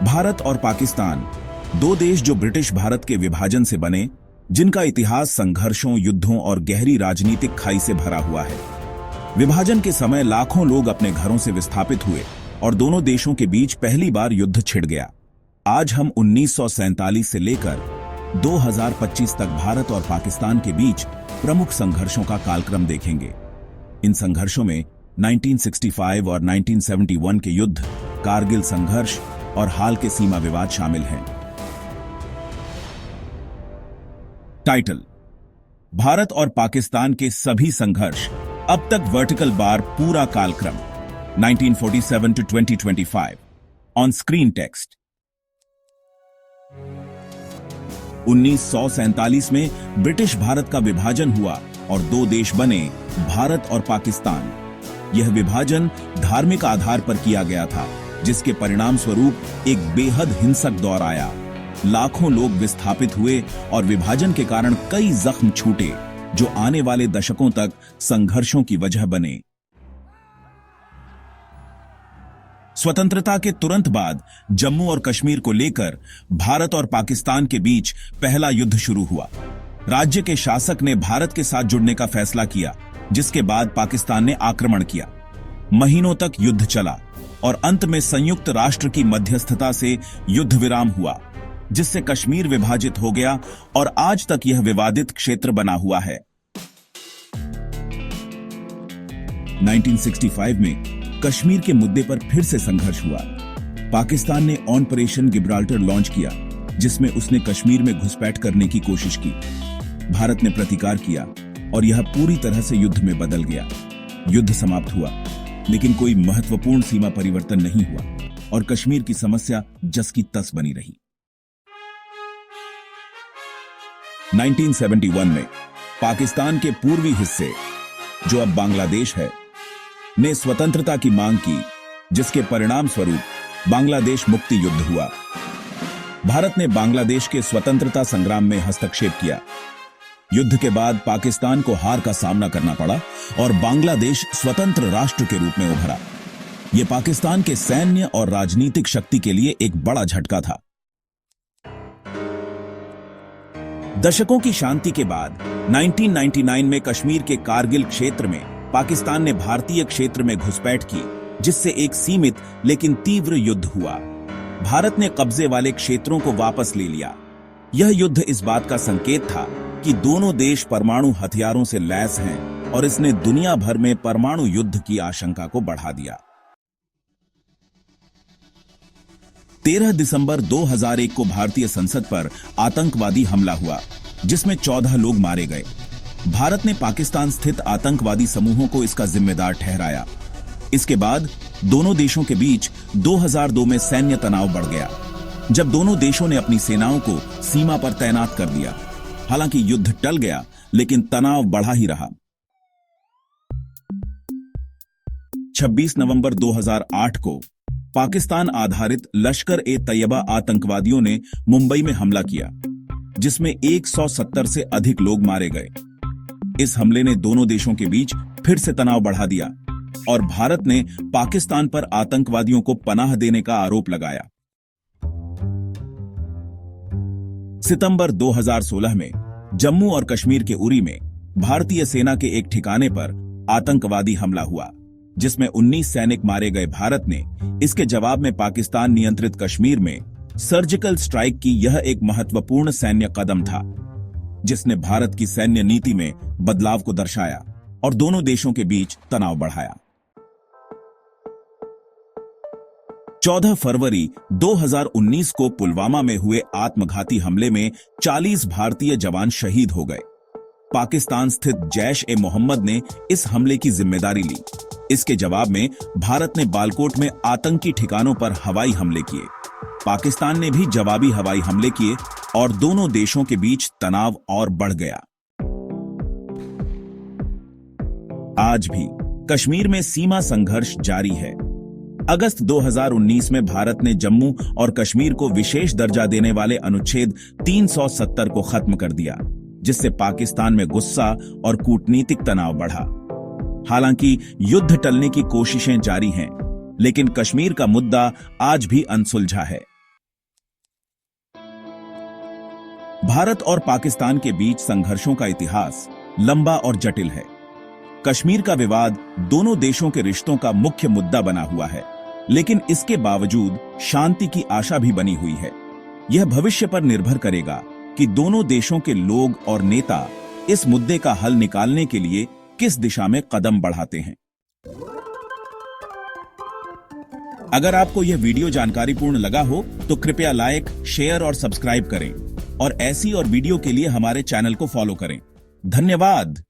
भारत और पाकिस्तान, दो देश जो ब्रिटिश भारत के विभाजन से बने, जिनका इतिहास संघर्षों, युद्धों और गहरी राजनीतिक खाई से भरा हुआ है। विभाजन के समय लाखों लोग अपने घरों से विस्थापित हुए और दोनों देशों के बीच पहली बार युद्ध छिड़ गया। आज हम 1947 से लेकर 2025 तक भारत और पाकिस्तान के बीच प्रमुख संघर्षों का कालक्रम देखेंगे। इन संघर्षों में 1965 और 1971 के युद्ध, कारगिल संघर्ष और हाल के सीमा विवाद शामिल हैं। टाइटल: भारत और पाकिस्तान के सभी संघर्ष, अब तक वर्टिकल बार पूरा कालक्रम 1947 to 2025। On screen text. 1947 में ब्रिटिश भारत का विभाजन हुआ और दो देश बने, भारत और पाकिस्तान। यह विभाजन धार्मिक आधार पर किया गया था, जिसके परिणाम स्वरूप एक बेहद हिंसक दौर आया। लाखों लोग विस्थापित हुए और विभाजन के कारण कई जख्म छूटे, जो आने वाले दशकों तक संघर्षों की वजह बने। स्वतंत्रता के तुरंत बाद जम्मू और कश्मीर को लेकर भारत और पाकिस्तान के बीच पहला युद्ध शुरू हुआ। राज्य के शासक ने भारत के साथ जुड़ने का फैसला किया, जिसके बाद पाकिस्तान ने आक्रमण किया। महीनों तक युद्ध चला और अंत में संयुक्त राष्ट्र की मध्यस्थता से युद्ध विराम हुआ, जिससे कश्मीर विभाजित हो गया और आज तक यह विवादित क्षेत्र बना हुआ है। 1965 में कश्मीर के मुद्दे पर फिर से संघर्ष हुआ। पाकिस्तान ने ऑपरेशन गिब्राल्टर लॉन्च किया, जिसमें उसने कश्मीर में घुसपैठ करने की कोशिश की। भारत ने प्रतिकार किया और यह पूरी तरह से युद्ध में बदल गया। युद्ध समाप्त हुआ, लेकिन कोई महत्वपूर्ण सीमा परिवर्तन नहीं हुआ और कश्मीर की समस्या जस की तस बनी रही। 1971 में पाकिस्तान के पूर्वी हिस्से, जो अब बांग्लादेश है, ने स्वतंत्रता की मांग की, जिसके परिणाम स्वरूप बांग्लादेश मुक्ति युद्ध हुआ। भारत ने बांग्लादेश के स्वतंत्रता संग्राम में हस्तक्षेप किया। युद्ध के बाद पाकिस्तान को हार का सामना करना पड़ा और बांग्लादेश स्वतंत्र राष्ट्र के रूप में उभरा। यह पाकिस्तान के सैन्य और राजनीतिक शक्ति के लिए एक बड़ा झटका था। दशकों की शांति के बाद 1999 में कश्मीर के कारगिल क्षेत्र में पाकिस्तान ने भारतीय क्षेत्र में घुसपैठ की, जिससे एक सीमित लेकिन तीव्र युद्ध हुआ। भारत ने कब्जे वाले क्षेत्रों को वापस ले लिया। यह युद्ध इस बात का संकेत था कि दोनों देश परमाणु हथियारों से लैस हैं और इसने दुनिया भर में परमाणु युद्ध की आशंका को बढ़ा दिया। 13 दिसंबर 2001 को भारतीय संसद पर आतंकवादी हमला हुआ, जिसमें 14 लोग मारे गए। भारत ने पाकिस्तान स्थित आतंकवादी समूहों को इसका जिम्मेदार ठहराया। इसके बाद दोनों देशों के बीच 2002 में सैन्य तनाव बढ़ गया, जब दोनों देशों ने अपनी सेनाओं को सीमा पर तैनात कर दिया। हालांकि युद्ध टल गया, लेकिन तनाव बढ़ा ही रहा। 26 नवंबर 2008 को पाकिस्तान आधारित लश्कर-ए-तैयबा आतंकवादियों ने मुंबई में हमला किया, जिसमें 170 से अधिक लोग मारे गए। इस हमले ने दोनों देशों के बीच फिर से तनाव बढ़ा दिया और भारत ने पाकिस्तान पर आतंकवादियों को पनाह देने का आरोप लगाया। सितंबर 2016 में जम्मू और कश्मीर के उरी में भारतीय सेना के एक ठिकाने पर आतंकवादी हमला हुआ, जिसमें 19 सैनिक मारे गए। भारत ने इसके जवाब में पाकिस्तान नियंत्रित कश्मीर में सर्जिकल स्ट्राइक की। यह एक महत्वपूर्ण सैन्य कदम था, जिसने भारत की सैन्य नीति में बदलाव को दर्शाया और दोनों देशों के बीच तनाव बढ़ाया। 14 फरवरी 2019 को पुलवामा में हुए आत्मघाती हमले में 40 भारतीय जवान शहीद हो गए। पाकिस्तान स्थित जैश-ए-मोहम्मद ने इस हमले की जिम्मेदारी ली। इसके जवाब में भारत ने बालकोट में आतंकी ठिकानों पर हवाई हमले किए। पाकिस्तान ने भी जवाबी हवाई हमले किए और दोनों देशों के बीच तनाव और बढ़ गया। आज भी कश्मीर में सीमा संघर्ष जारी है। अगस्त 2019 में भारत ने जम्मू और कश्मीर को विशेष दर्जा देने वाले अनुच्छेद 370 को खत्म कर दिया, जिससे पाकिस्तान में गुस्सा और कूटनीतिक तनाव बढ़ा। हालांकि युद्ध टलने की कोशिशें जारी हैं, लेकिन कश्मीर का मुद्दा आज भी अनसुलझा है। भारत और पाकिस्तान के बीच संघर्षों का इतिहास लंबा और जटिल है। कश्मीर का विवाद दोनों देशों के रिश्तों का मुख्य मुद्दा बना हुआ है, लेकिन इसके बावजूद शांति की आशा भी बनी हुई है। यह भविष्य पर निर्भर करेगा कि दोनों देशों के लोग और नेता इस मुद्दे का हल निकालने के लिए किस दिशा में कदम बढ़ाते हैं। अगर आपको यह वीडियो जानकारीपूर्ण लगा हो तो कृपया लाइक, शेयर और सब्सक्राइब करें और ऐसी और वीडियो के लिए हमारे चैनल को फॉलो करें। धन्यवाद।